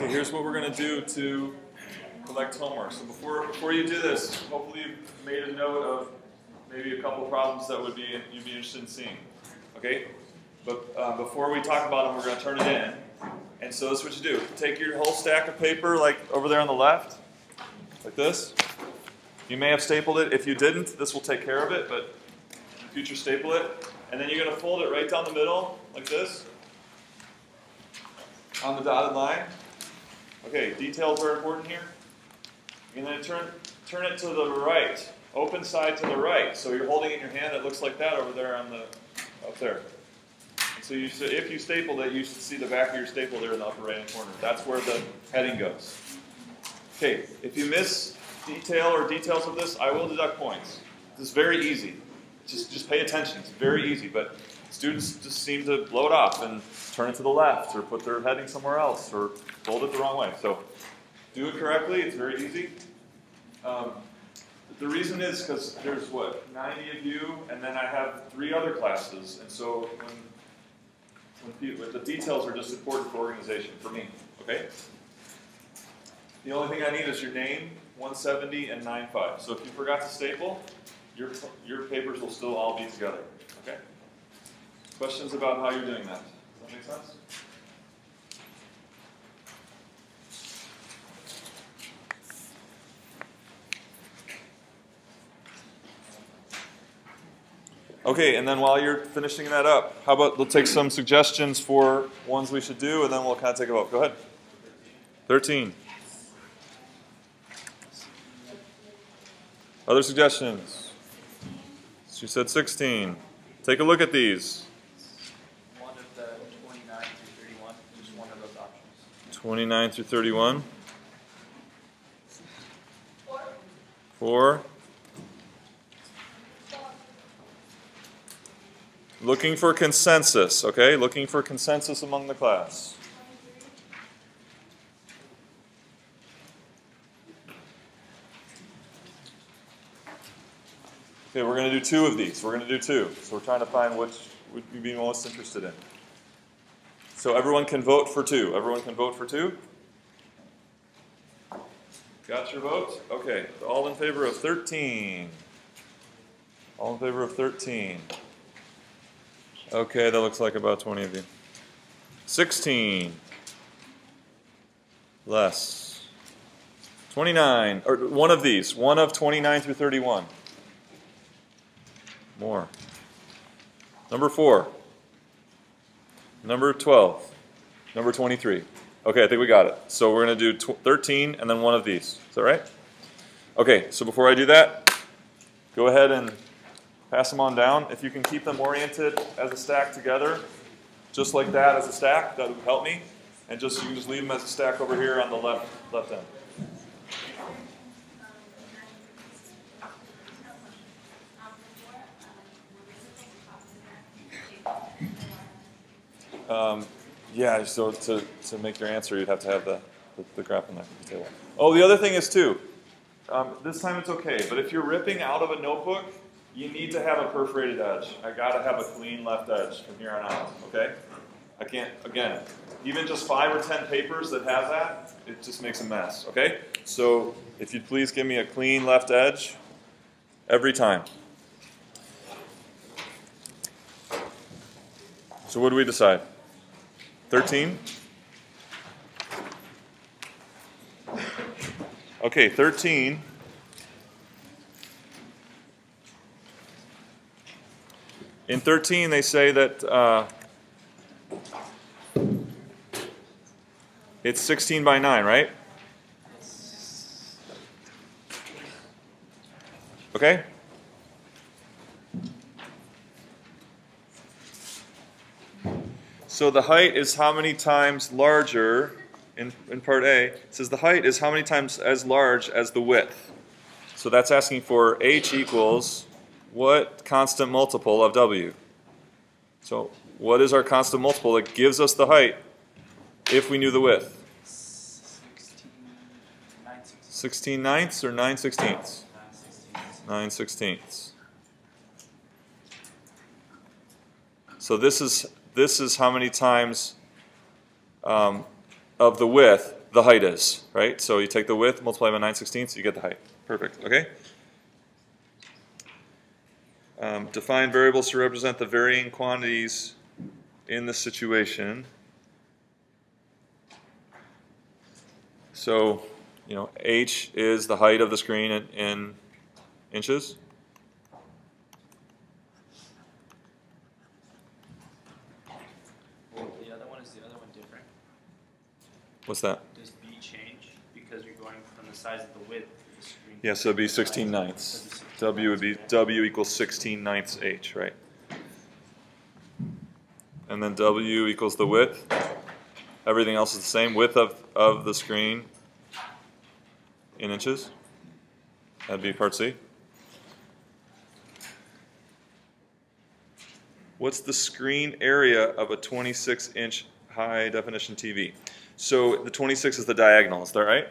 Okay, here's what we're going to do to collect homework. So before you do this, hopefully you've made a note of maybe a couple problems that you'd be interested in seeing. Okay? But before we talk about them, we're going to turn it in. And so this is what you do. Take your whole stack of paper, like over there on the left, like this. You may have stapled it. If you didn't, this will take care of it, but in the future staple it. And then you're going to fold it right down the middle, like this, on the dotted line. Okay, details are important here. And then turn it to the right, open side to the right. So you're holding it in your hand, it looks like that over there up there. And so if you stapled it, you should see the back of your staple there in the upper right-hand corner. That's where the heading goes. Okay, if you miss detail or details of this, I will deduct points. This is very easy. Just pay attention. It's very easy, but students just seem to blow it off and turn it to the left or put their heading somewhere else or fold it the wrong way. So do it correctly. It's very easy. The reason is because there's, 90 of you, and then I have 3 other classes. And so the details are just important for organization, for me. Okay? The only thing I need is your name, 170, and 95. So if you forgot to staple, your papers will still all be together. Okay? Questions about how you're doing that? Does that make sense? Okay, and then while you're finishing that up, how about we'll take some suggestions for ones we should do, and then we'll kind of take a vote. Go ahead. 13. Other suggestions? She said 16. Take a look at these. One of the 29 through 31, just one of those options. 29 through 31. 4. Looking for consensus, okay? Looking for consensus among the class. Okay, we're going to do 2 of these. We're going to do 2. So we're trying to find which would you be most interested in. So everyone can vote for 2. Everyone can vote for 2? Got your vote? Okay, all in favor of 13. All in favor of 13. Okay, that looks like about 20 of you. 16. Less. 29. Or one of these. One of 29 through 31. More. Number 4. Number 12. Number 23. Okay, I think we got it. So we're going to do 13 and then one of these. Is that right? Okay, so before I do that, go ahead and pass them on down. If you can keep them oriented as a stack together, just like that as a stack, that would help me. And you can just leave them as a stack over here on the left end. Yeah, so to make your answer, you'd have to have the graph on the table. Oh, the other thing is too, this time it's okay, but if you're ripping out of a notebook, you need to have a perforated edge. I gotta have a clean left edge from here on out, okay? I can't, again, even just 5 or 10 papers that have that, it just makes a mess, okay? So if you'd please give me a clean left edge every time. So what do we decide? 13? Okay, 13. In 13, they say that it's 16 by 9, right? Okay? So the height is how many times larger, in part A, it says the height is how many times as large as the width. So that's asking for h equals what constant multiple of w? So what is our constant multiple that gives us the height if we knew the width? 16 ninths or 9 sixteenths? 9 sixteenths. So this is how many times of the width the height is, right? So you take the width, multiply by 9/16, you get the height. Perfect, okay? Define variables to represent the varying quantities in the situation. So, you know, h is the height of the screen in inches. Well, the other one, is the other one different? What's that? Does B change because you're going from the size of the width of the screen? Yeah, so it'd be 16/9. W would be W equals 16/9 h, right? And then W equals the width. Everything else is the same. Width of the screen in inches. That'd be part C. What's the screen area of a 26-inch high definition TV? So the 26 is the diagonal, is that right?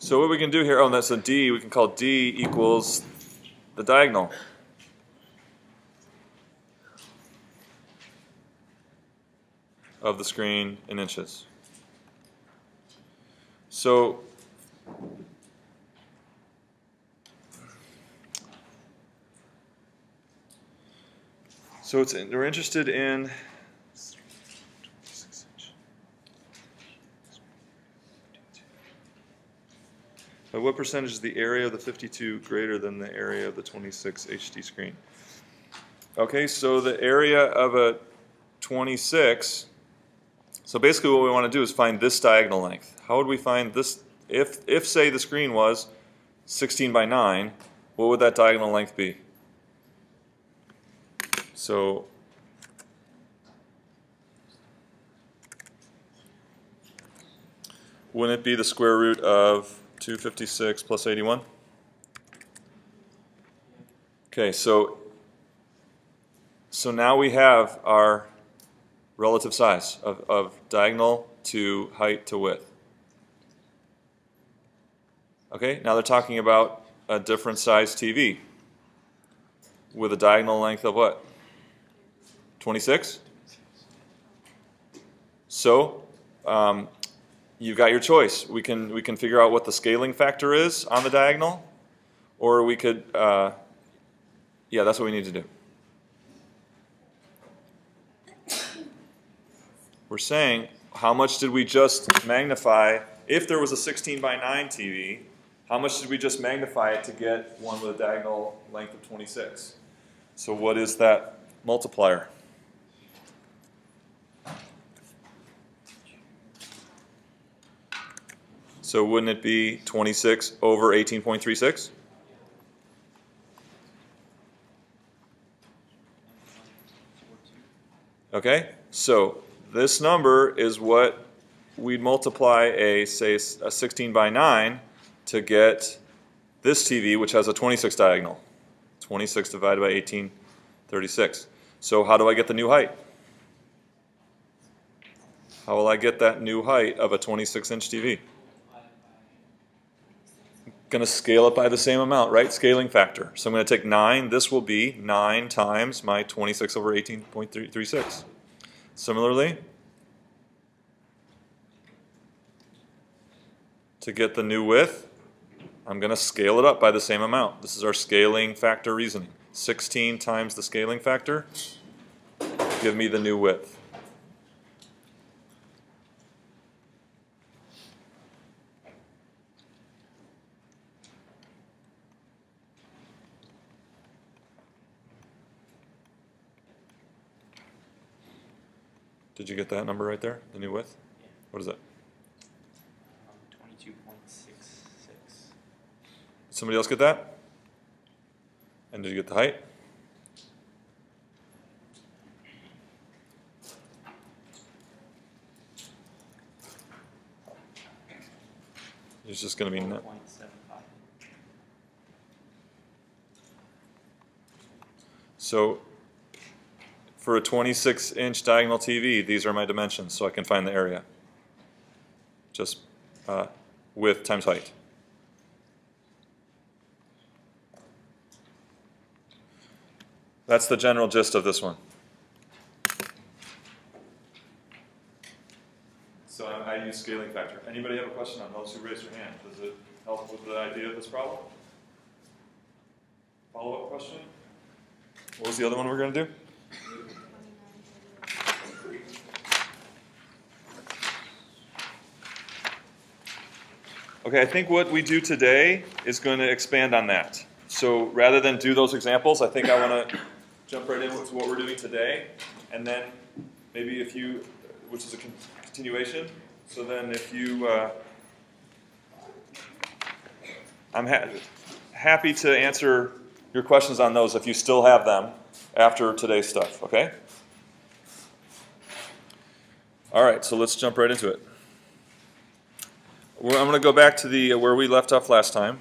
So what we can do here, oh, that's a D, we can call D equals the diagonal. Of the screen in inches. So we're interested in by what percentage is the area of the 52 greater than the area of the 26 HD screen? Okay, so the area of a 26, so basically what we want to do is find this diagonal length. How would we find this? If say the screen was 16/9, what would that diagonal length be? So wouldn't it be the square root of 256 plus 81? Okay, so now we have our relative size of diagonal to height to width. Okay, now they're talking about a different size TV with a diagonal length of what? 26? So you've got your choice. We can figure out what the scaling factor is on the diagonal, or we could, yeah, that's what we need to do. We're saying, how much did we just magnify? If there was a 16/9 TV, how much did we just magnify it to get one with a diagonal length of 26? So what is that multiplier? So wouldn't it be 26 over 18.36? Okay, so this number is what we'd multiply say a 16/9 to get this TV, which has a 26 diagonal. 26 divided by 1836. So how do I get the new height? How will I get that new height of a 26-inch TV? Going to scale it by the same amount, right? Scaling factor. So I'm going to take 9. This will be 9 times my 26 over 18.36. Similarly, to get the new width, I'm going to scale it up by the same amount. This is our scaling factor reasoning. 16 times the scaling factor, give me the new width. Did you get that number right there, the new width? Yeah. What is that? 22.66. Somebody else get that? And did you get the height? It's just going to be 4.75. So for a 26-inch diagonal TV, these are my dimensions, so I can find the area. Just width times height. That's the general gist of this one. So I use scaling factor. Anybody have a question on those who raised their hand? Does it help with the idea of this problem? Follow-up question? What was the other one we're going to do? Okay, I think what we do today is going to expand on that. So rather than do those examples, I think I want to jump right in with what we're doing today, and then maybe if you, which is a continuation, so then if you, I'm happy to answer your questions on those if you still have them after today's stuff, okay? All right, so let's jump right into it. I'm going to go back to the where we left off last time.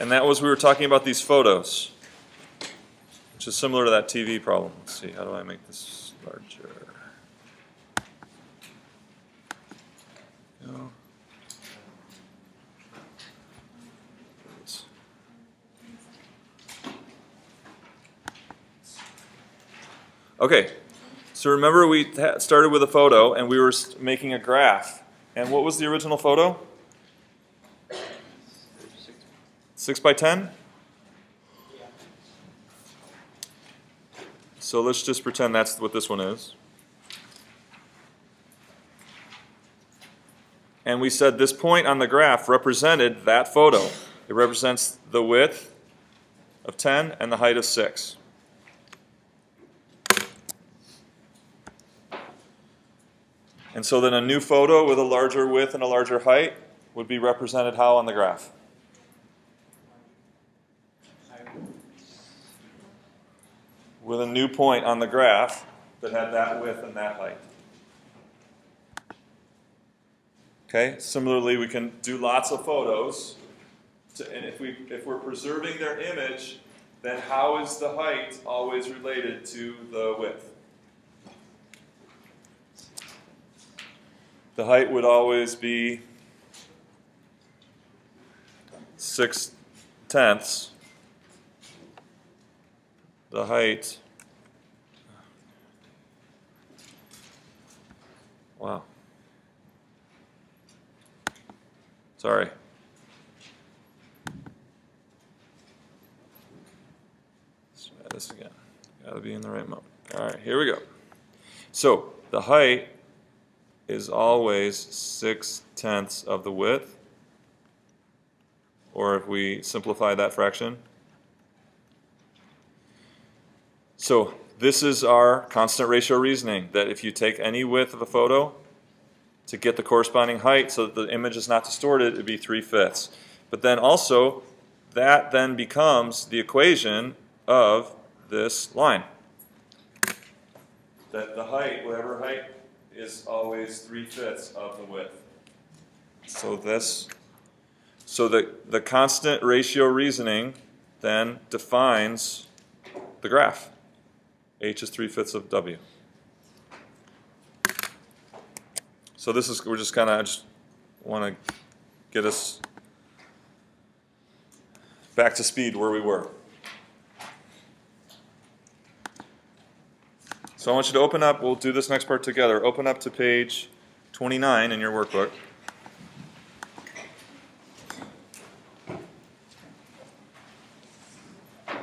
And that was, we were talking about these photos, which is similar to that TV problem. Let's see, how do I make this larger? No. Okay, so remember we started with a photo and we were making a graph. And what was the original photo? 6 by 10? So let's just pretend that's what this one is. And we said this point on the graph represented that photo. It represents the width of 10 and the height of 6. And so then a new photo with a larger width and a larger height would be represented how on the graph? With a new point on the graph that had that width and that height. Okay, similarly we can do lots of photos, and if we're preserving their image, then how is the height always related to the width? The height would always be 6/10. The height, wow, sorry. Let's try this again. Got to be in the right mode. All right, here we go. So the height is always 6/10 of the width, or if we simplify that fraction. So this is our constant ratio reasoning, that if you take any width of a photo to get the corresponding height so that the image is not distorted, it would be 3/5. But then also, that then becomes the equation of this line. That the height, whatever height, is always 3/5 of the width. So the constant ratio reasoning then defines the graph. H is 3/5 of W. So this is, we're just kind of, I just want to get us back to speed where we were. So I want you to open up, we'll do this next part together, open up to page 29 in your workbook.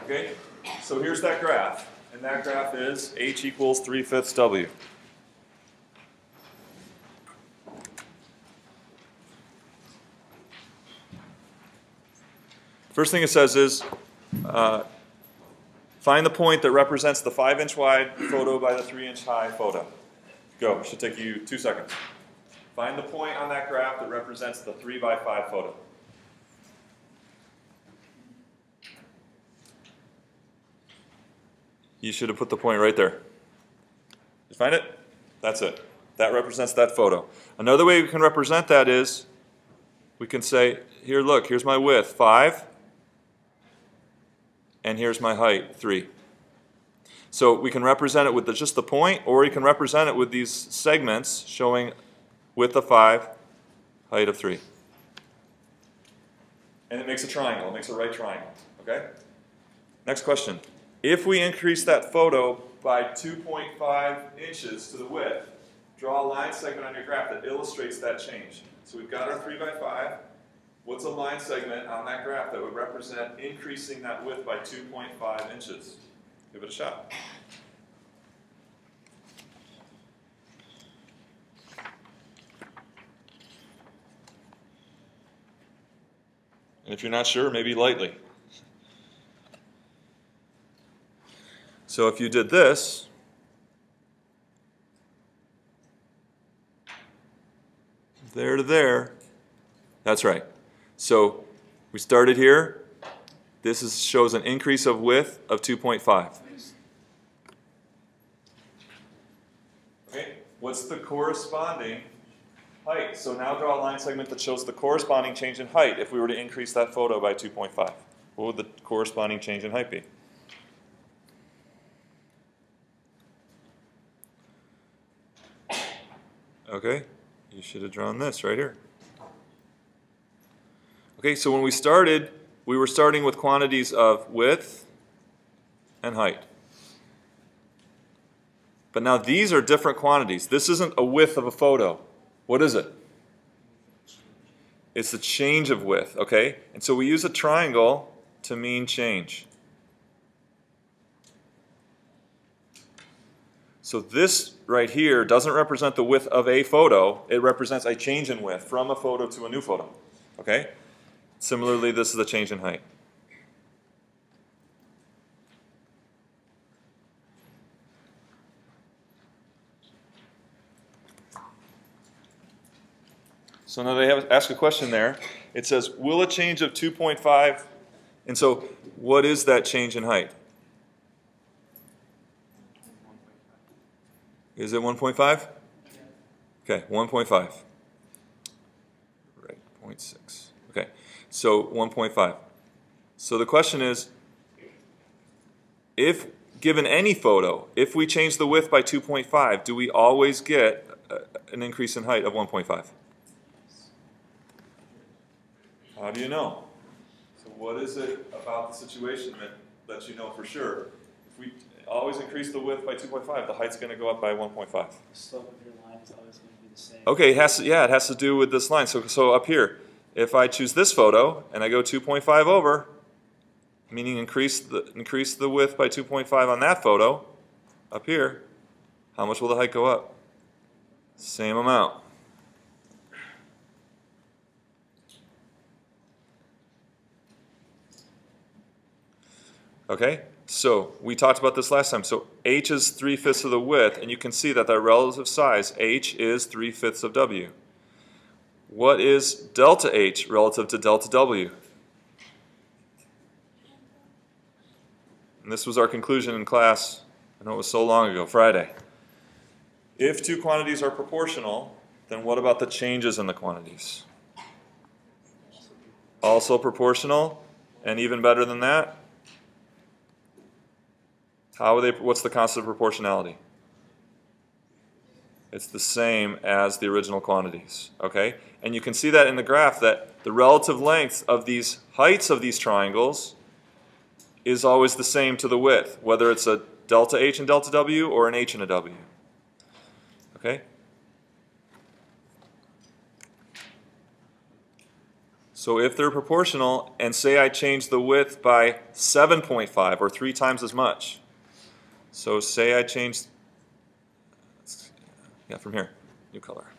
Okay, so here's that graph, and that graph is H equals 3/5 W. First thing it says is, find the point that represents the 5-inch wide photo by the 3-inch high photo. Go, it should take you 2 seconds. Find the point on that graph that represents the 3x5 photo. You should have put the point right there. You find it? That's it. That represents that photo. Another way we can represent that is, we can say, here, look, here's my width, 5. And here's my height, 3. So we can represent it with just the point, or you can represent it with these segments showing width of 5, height of 3. And it makes a triangle, it makes a right triangle, okay? Next question. If we increase that photo by 2.5 inches to the width, draw a line segment on your graph that illustrates that change. So we've got our 3 by 5. What's a line segment on that graph that would represent increasing that width by 2.5 inches? Give it a shot. And if you're not sure, maybe lightly. So if you did this, there to there, that's right. So we started here. This shows an increase of width of 2.5. Okay, what's the corresponding height? So now draw a line segment that shows the corresponding change in height if we were to increase that photo by 2.5. What would the corresponding change in height be? Okay, you should have drawn this right here. Okay, so when we started, we were starting with quantities of width and height. But now these are different quantities. This isn't a width of a photo. What is it? It's the change of width, okay? And so we use a triangle to mean change. So this right here doesn't represent the width of a photo. It represents a change in width from a photo to a new photo, okay? Similarly, this is the change in height. So now they ask a question there. It says, will a change of 2.5, and so what is that change in height? Is it 1.5? Okay, 1.5. Right, 0.6. Okay, so 1.5. So the question is, if given any photo, if we change the width by 2.5, do we always get an increase in height of 1.5? How do you know? So what is it about the situation that lets you know for sure? If we always increase the width by 2.5, the height's going to go up by 1.5. The slope of your line is always going to be the same. Okay, it has to do with this line. So up here, if I choose this photo and I go 2.5 over, meaning increase the width by 2.5 on that photo, up here, how much will the height go up? Same amount. Okay, so we talked about this last time. So h is 3/5 of the width, and you can see that relative size, h, is 3/5 of w. What is delta h relative to delta w? And this was our conclusion in class, I know it was so long ago, Friday. If two quantities are proportional, then what about the changes in the quantities? Also proportional, and even better than that? What's the constant of proportionality? It's the same as the original quantities, okay? And you can see that in the graph that the relative length of these heights of these triangles is always the same to the width, whether it's a delta h and delta w or an h and a w, okay? So if they're proportional, and say I change the width by 7.5 or 3 times as much, so say I changed, from here, new color.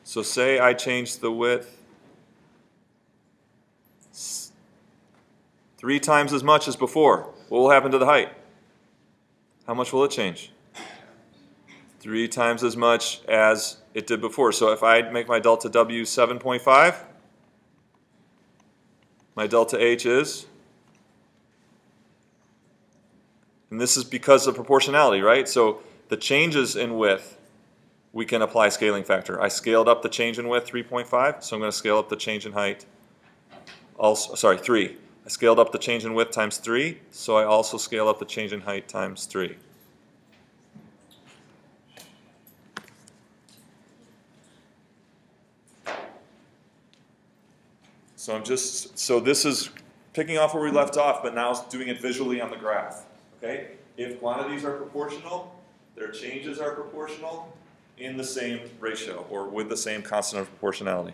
So say I changed the width 3 times as much as before. What will happen to the height? How much will it change? 3 times as much as it did before. So if I make my delta W 7.5, my delta H is, and this is because of proportionality, right? So the changes in width, we can apply scaling factor. I scaled up the change in width 3.5, so I'm going to scale up the change in height. Also, 3. I scaled up the change in width times 3, so I also scale up the change in height times 3. So this is picking off where we left off, but now doing it visually on the graph. Okay? If quantities are proportional, their changes are proportional in the same ratio or with the same constant of proportionality.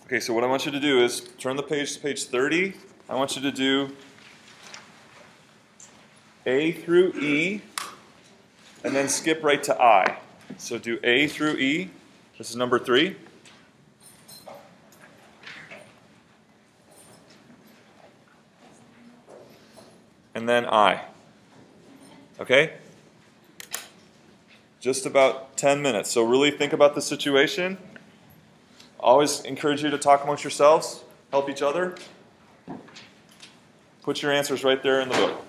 Okay, so what I want you to do is turn the page to page 30. I want you to do A through E, and then skip right to I. So do A through E. This is number 3. And then I. Okay? Just about 10 minutes. So really think about the situation. Always encourage you to talk amongst yourselves, help each other. Put your answers right there in the book.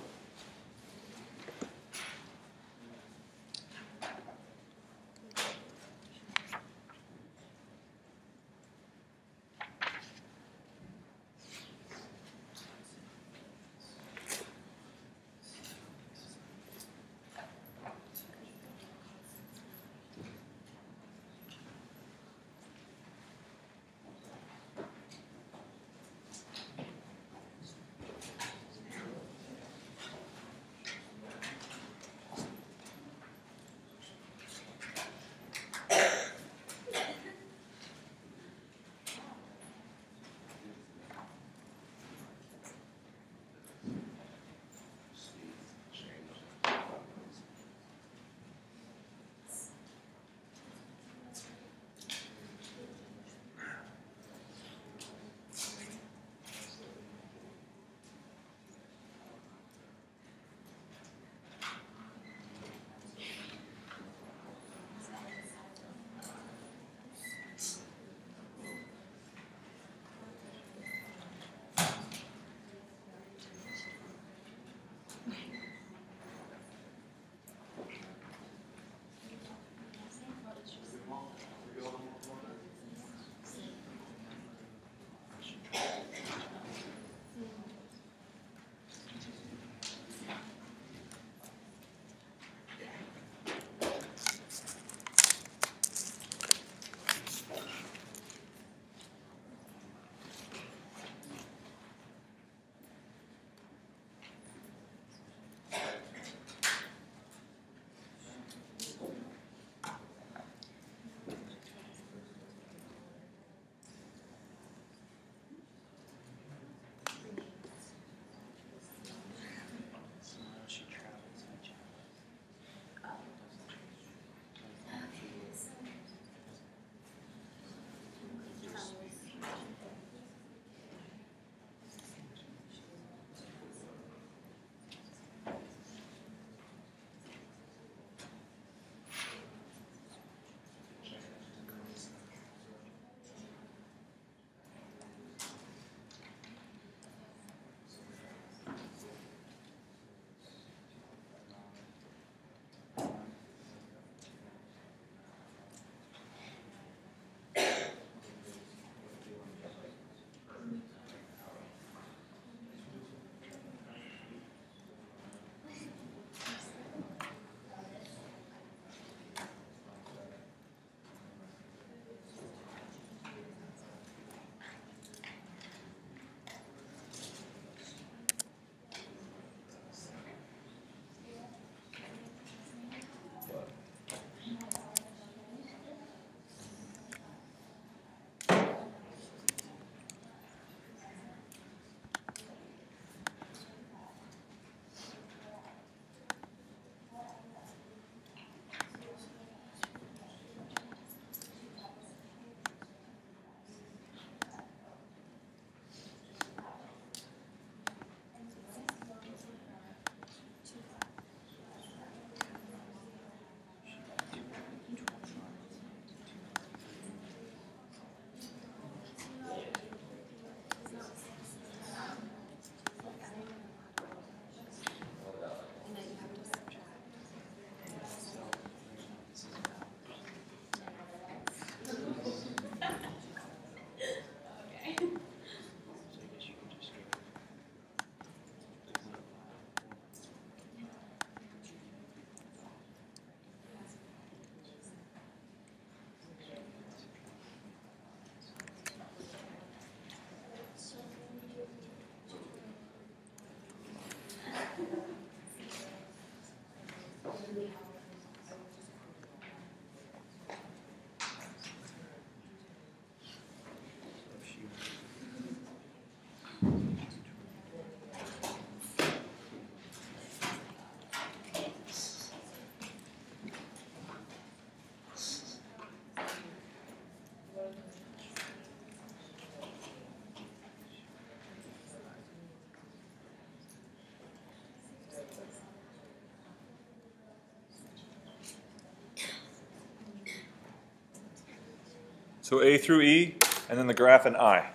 So A through E, and then the graph in I. All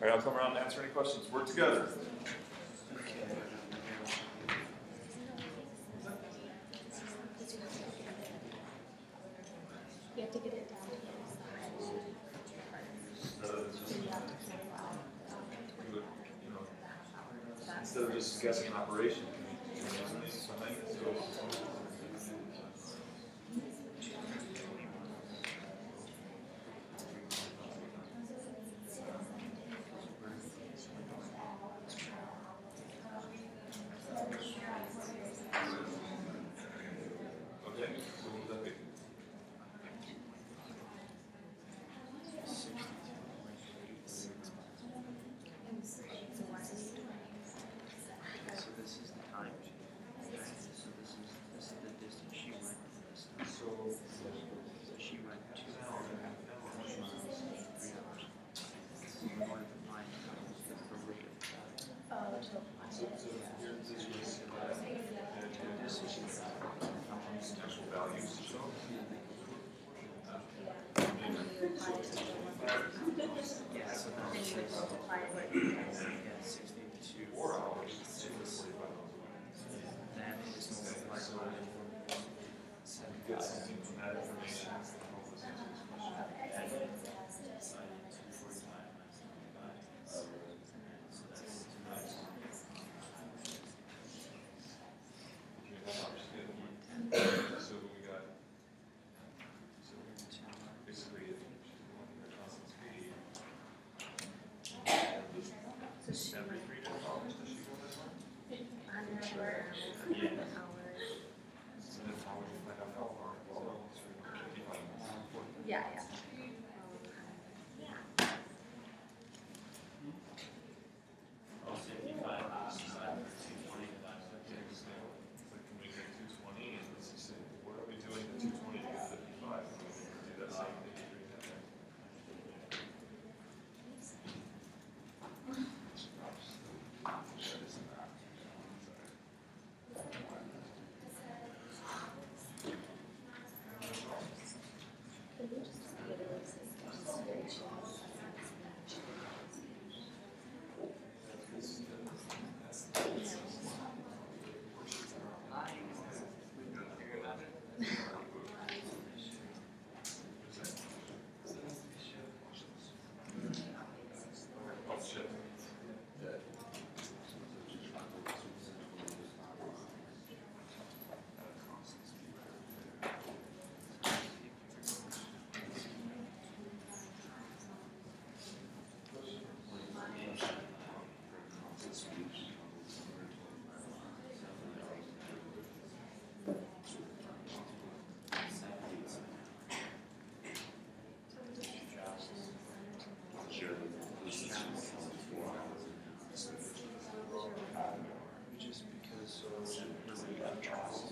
right, I'll come around and answer any questions. Work together. You have to get it down to Instead of just guessing an operation. Okay, so what would that be? So this is the time. So this is the distance she went. So she went 2 hours, 3 hours. So in order to find the rate of Potential values. yeah, so then it says, yeah, 62 4 hours. then it's multiplied by 7. Get something from that information. So we got, basically, constant speed. 73 Does she go this way? And then how would you find out how far? Yeah, yeah. Can we get 220 and let's just say, what are we doing at 220 to get 55? Do that same thing. Oh, shit. just because the rate of travel.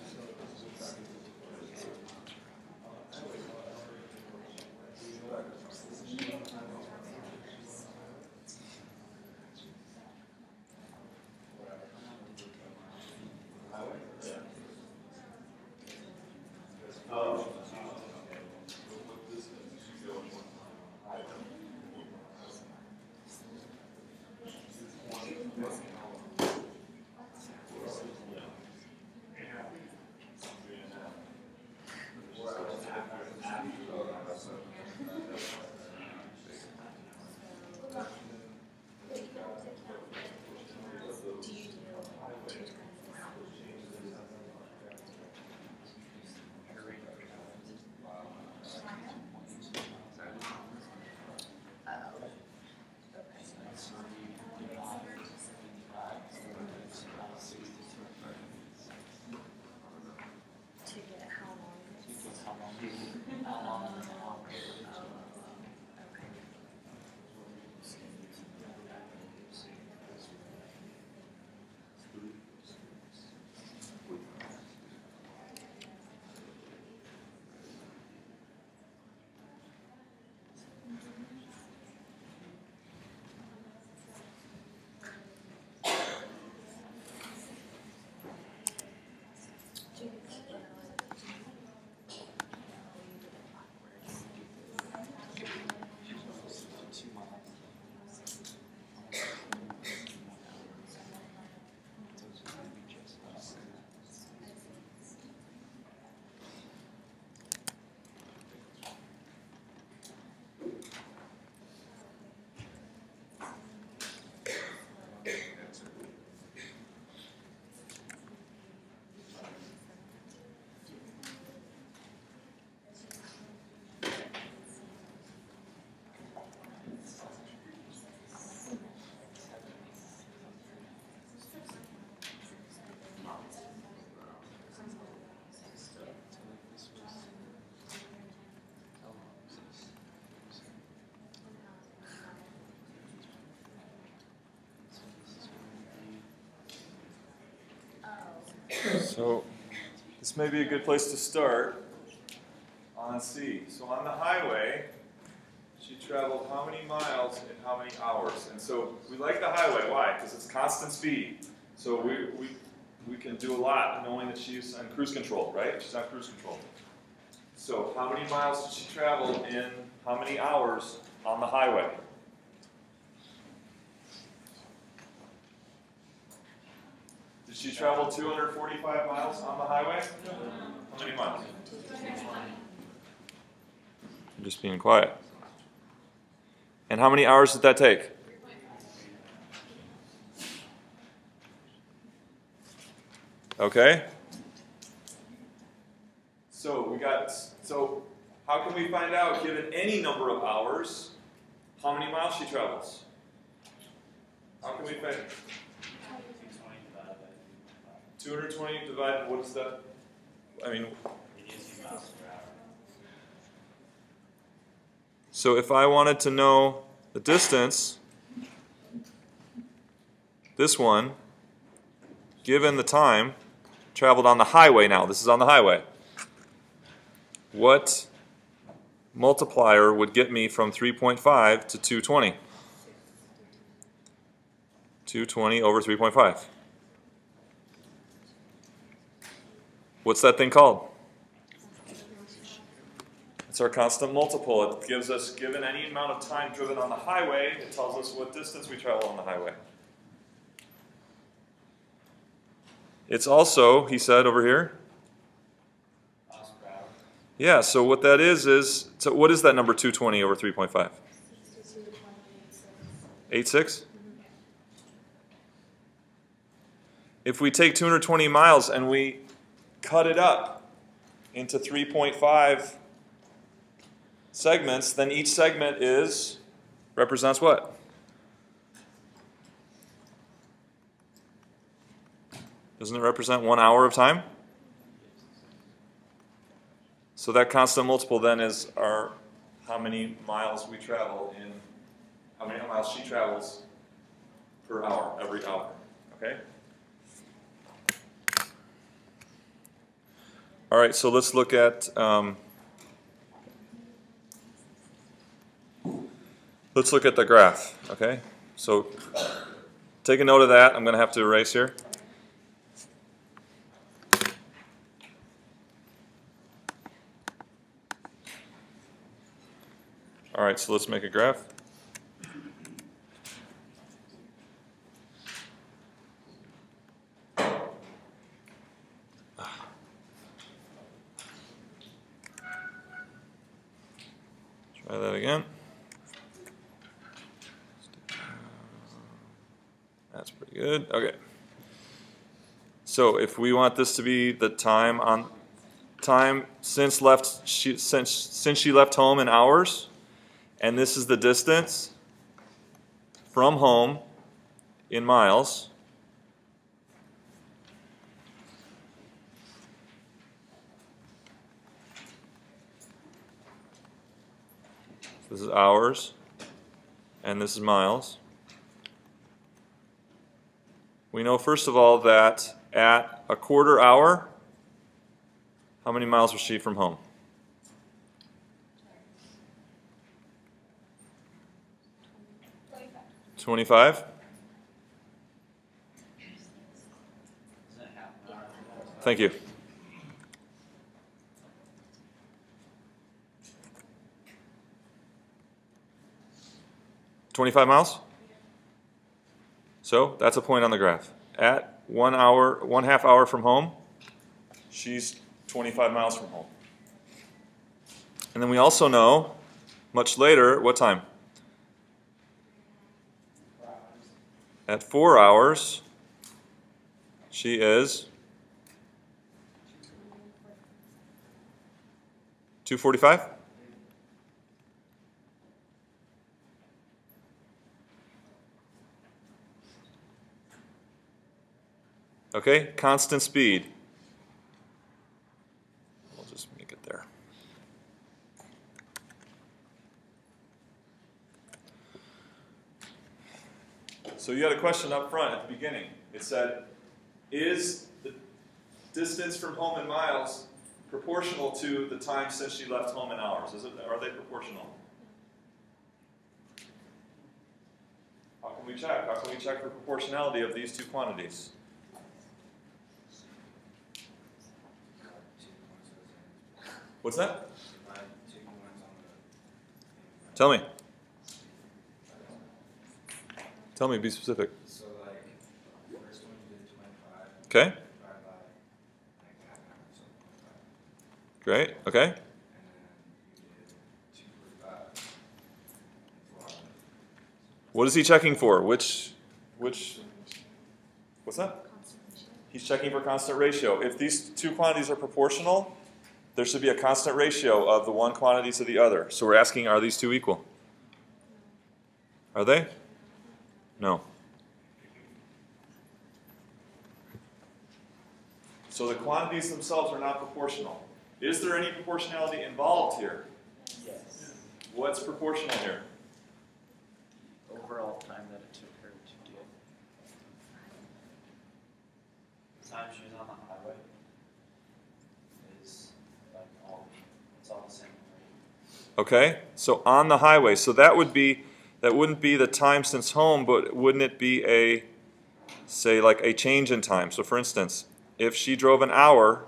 So this may be a good place to start on C. So on the highway, she traveled how many miles in how many hours? And so we like the highway. Why? Because it's constant speed. So we can do a lot knowing that she's on cruise control, right? She's on cruise control. So how many miles did she travel in how many hours on the highway? Did she travel 245 miles on the highway? How many miles? I'm just being quiet. And how many hours did that take? Okay. So how can we find out, given any number of hours, how many miles she travels? How can we find 220 divided, what is that? I mean, so if I wanted to know the distance, this one, given the time, traveled on the highway now. This is on the highway. What multiplier would get me from 3.5 to 220? 220 over 3.5. What's that thing called? It's our constant multiple. It gives us, given any amount of time driven on the highway, it tells us what distance we travel on the highway. It's also, he said over here, yeah, so what that is, so what is that number 220 over 3.5? 8.6? If we take 220 miles and we cut it up into 3.5 segments, then each segment represents what? Doesn't it represent 1 hour of time? So that constant multiple then is how many miles we travel in, how many miles she travels per hour, every hour. Okay? All right, so let's look at the graph. Okay? So take a note of that. I'm going to have to erase here. All right, so let's make a graph. Try that again. That's pretty good. Okay. So if we want this to be the time since she left home in hours, and this is the distance from home in miles. This is hours, and this is miles. We know, first of all, that at a quarter hour, how many miles was she from home? 25? Thank you. $25 So that's a point on the graph. At 1 hour, 1/2 hour from home, she's 25 miles from home. And then we also know, much later, what time? At 4 hours, she is 2:45? Okay, constant speed. We'll just make it there. So you had a question up front at the beginning. It said, is distance from home in miles proportional to the time since she left home in hours? Are they proportional? How can we check? How can we check for proportionality of these two quantities? What's that? Tell me. Tell me, be specific. So, like, the first one you did 25. Okay. Divided by, like, half an hour, so 25. Great. Okay. And then you did 245. What is he checking for? Which, what's that? He's checking for constant ratio. If these two quantities are proportional, there should be a constant ratio of the one quantity to the other. So we're asking, are these two equal? Are they? No. So the quantities themselves are not proportional. Is there any proportionality involved here? Yes. What's proportional here? Overall time that it took her to do it. The time she was on the highway is like it's all the same, right? Okay, so on the highway. So that wouldn't be the time since home, but wouldn't it be a, say, like a change in time? So for instance, if she drove an hour,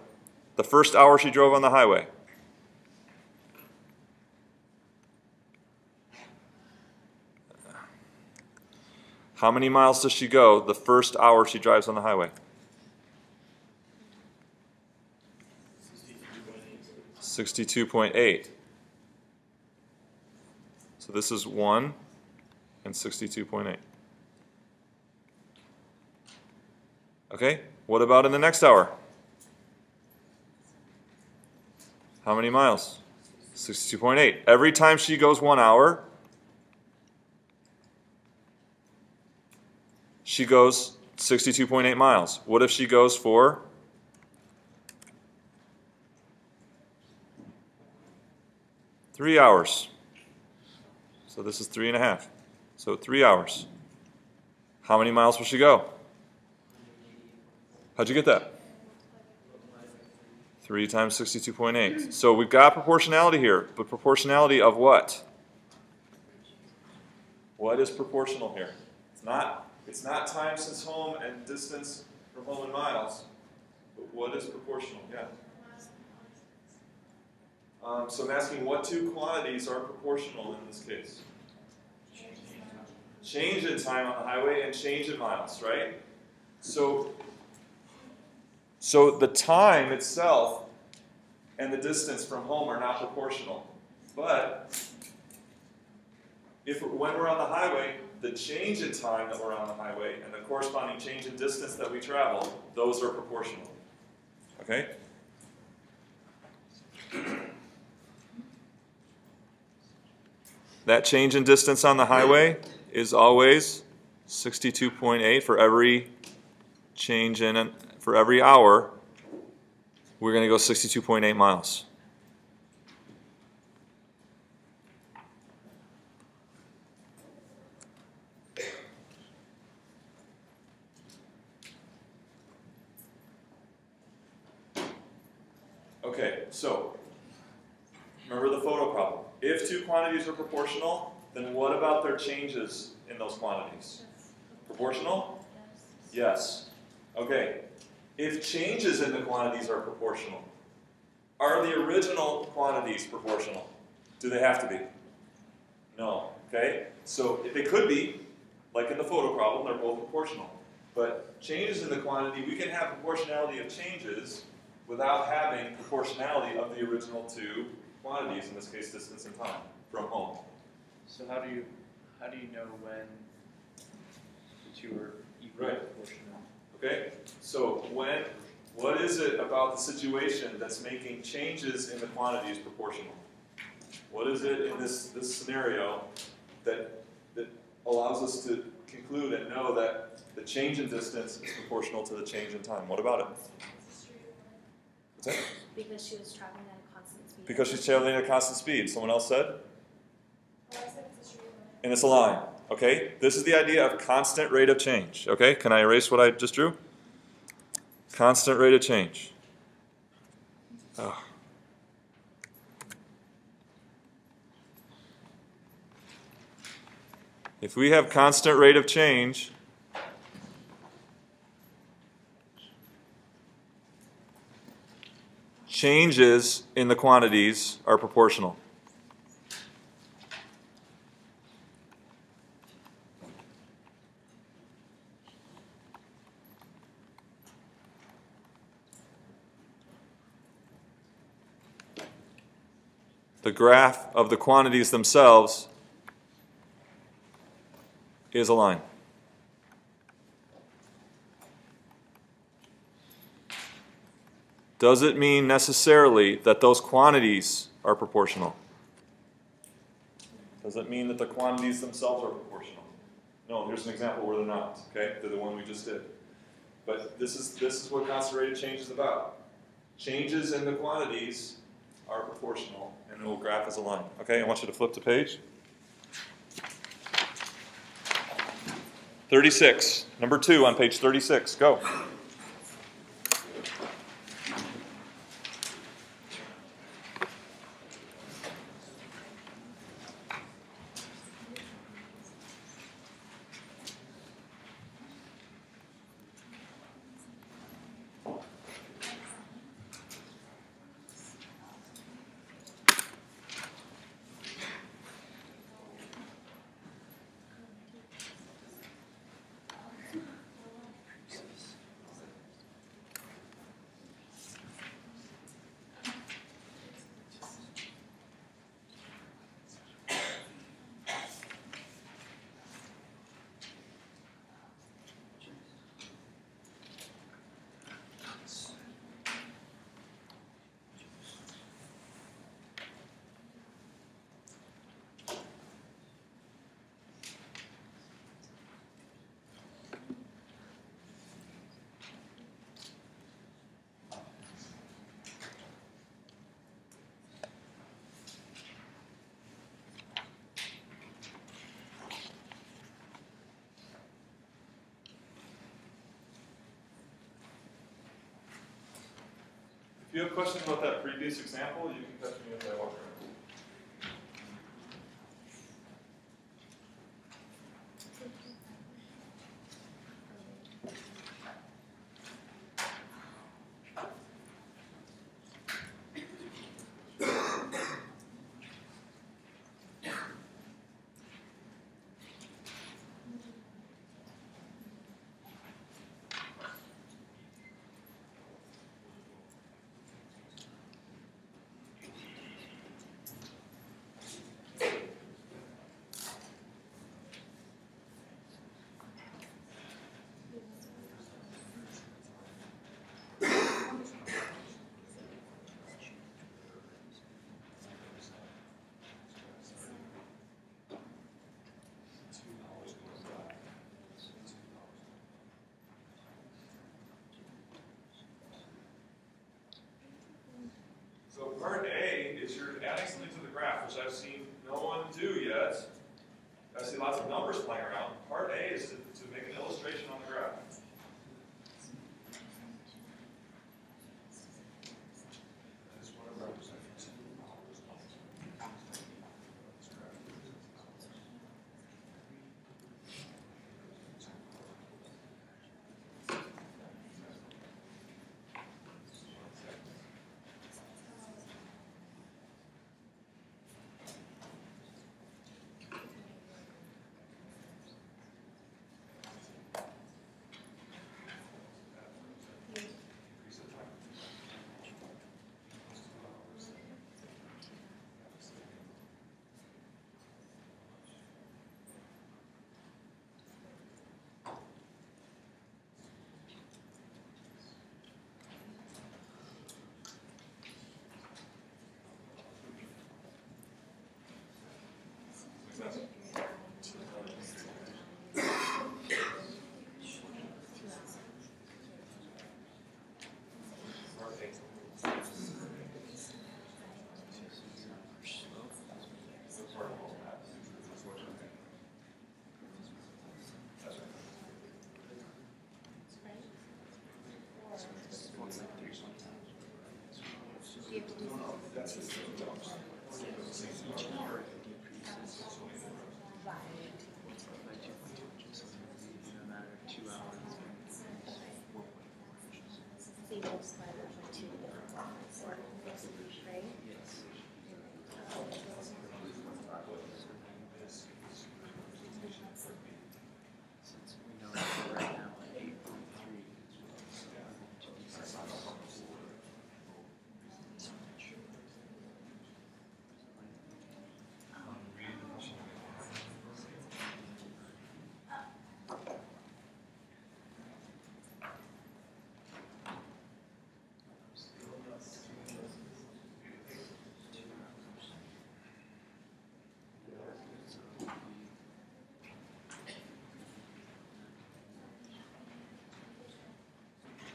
the first hour she drove on the highway, how many miles does she go the first hour she drives on the highway? 62.8. So this is 1 and 62.8. Okay, what about in the next hour? How many miles? 62.8. Every time she goes 1 hour, she goes 62.8 miles. What if she goes for 3 hours? So this is 3.5. So 3 hours. How many miles will she go? How'd you get that? 3 times 62.8. So we've got proportionality here, but proportionality of what? What is proportional here? It's not time since home and distance from home in miles, but what is proportional? Yeah. So I'm asking what two quantities are proportional in this case? Change in time on the highway and change in miles, right? So the time itself and the distance from home are not proportional. But when we're on the highway, the change in time that we're on the highway and the corresponding change in distance that we travel, those are proportional. Okay? That change in distance on the highway is always 62.8 for every change in, for every hour, we're going to go 62.8 miles. Okay, so remember the photo problem. If two quantities are proportional, then what about their changes in those quantities? Proportional? Yes. Okay. If changes in the quantities are proportional, are the original quantities proportional? Do they have to be? No. Okay? So if they could be, like in the photo problem, they're both proportional. But changes in the quantity, we can have proportionality of changes without having proportionality of the original two quantities, in this case distance and time, from home. So how do you know when the two are equal Right. proportional? Okay? So what is it about the situation that's making changes in the quantities proportional? What is it in this scenario that allows us to conclude and know that the change in distance is proportional to the change in time? What about it? What's that? Because she was traveling at a constant speed. Because she's traveling at a constant speed. Someone else said? I said it's a straight line. And it's a line. Okay? This is the idea of constant rate of change. Okay? Can I erase what I just drew? Constant rate of change. Oh. If we have constant rate of change, changes in the quantities are proportional. The graph of the quantities themselves is a line. Does it mean necessarily that those quantities are proportional? Does it mean that the quantities themselves are proportional? No, here's an example where they're not, okay? They're the one we just did. But this is what constant rate of change is about. Changes in the quantities are proportional, and it will graph as a line. Okay, I want you to flip the page. 36, number 2 on page 36, go. If you have questions about that previous example, you can touch me as I walk around.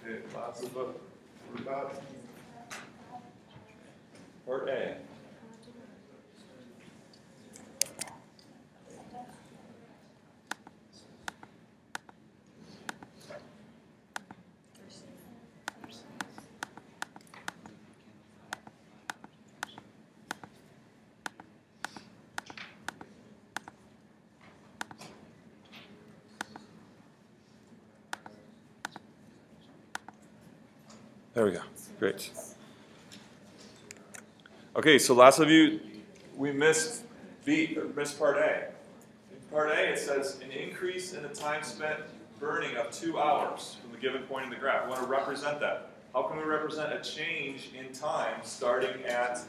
Okay, lots of what about part A. There we go. Great. Okay, so lots of you, we missed part A. In part A, it says an increase in the time spent burning of 2 hours from the given point in the graph. We want to represent that. How can we represent a change in time starting at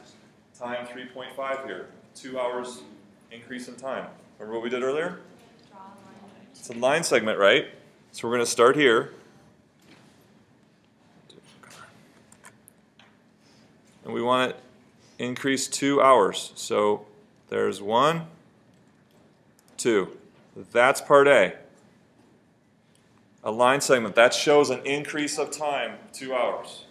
time 3.5 here? 2 hours increase in time. Remember what we did earlier? Draw a line. It's a line segment, right? So we're going to start here. And we want it increase 2 hours. So there's 1, 2. That's part A. A line segment. That shows an increase of time, 2 hours.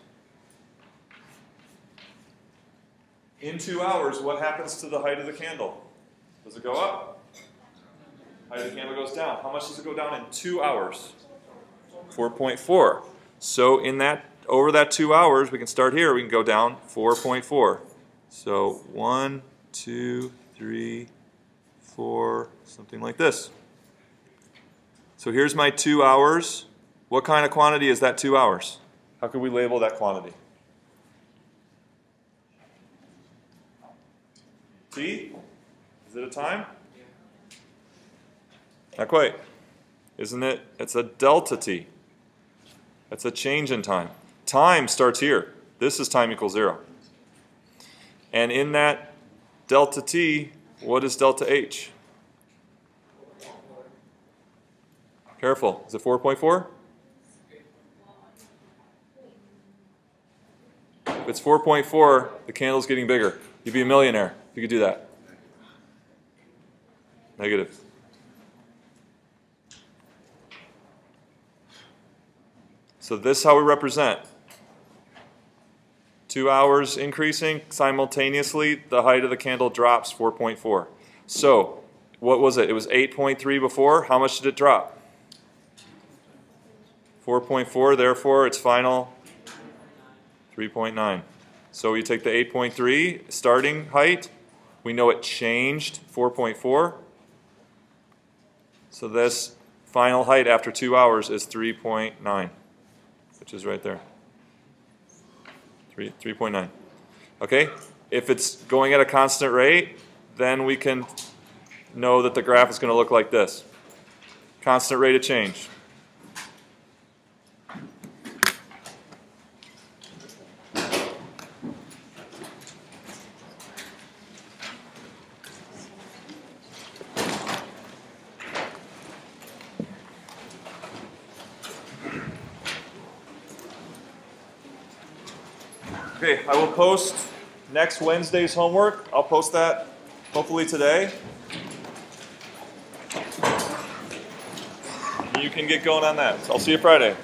In 2 hours, what happens to the height of the candle? Does it go up? Height of the candle goes down. How much does it go down in 2 hours? 4.4. So in that, over that 2 hours, we can start here, we can go down 4.4. So 1, 2, 3, 4, something like this. So here's my 2 hours. What kind of quantity is that 2 hours? How could we label that quantity? T? Is it a time? Not quite. Isn't it? It's a delta T. That's a change in time. Time starts here. This is time equals 0. And in that delta T, what is delta H? Careful. Is it 4.4? If it's 4.4, the candle's getting bigger. You'd be a millionaire if you could do that. Negative. So this is how we represent. 2 hours increasing, simultaneously the height of the candle drops 4.4. So what was it? It was 8.3 before. How much did it drop? 4.4, therefore its final 3.9. So you take the 8.3 starting height. We know it changed 4.4. So this final height after 2 hours is 3.9, which is right there. 3.9. Okay? If it's going at a constant rate, then we can know that the graph is going to look like this. Constant rate of change. Okay, I will post next Wednesday's homework. I'll post that hopefully today. You can get going on that. I'll see you Friday.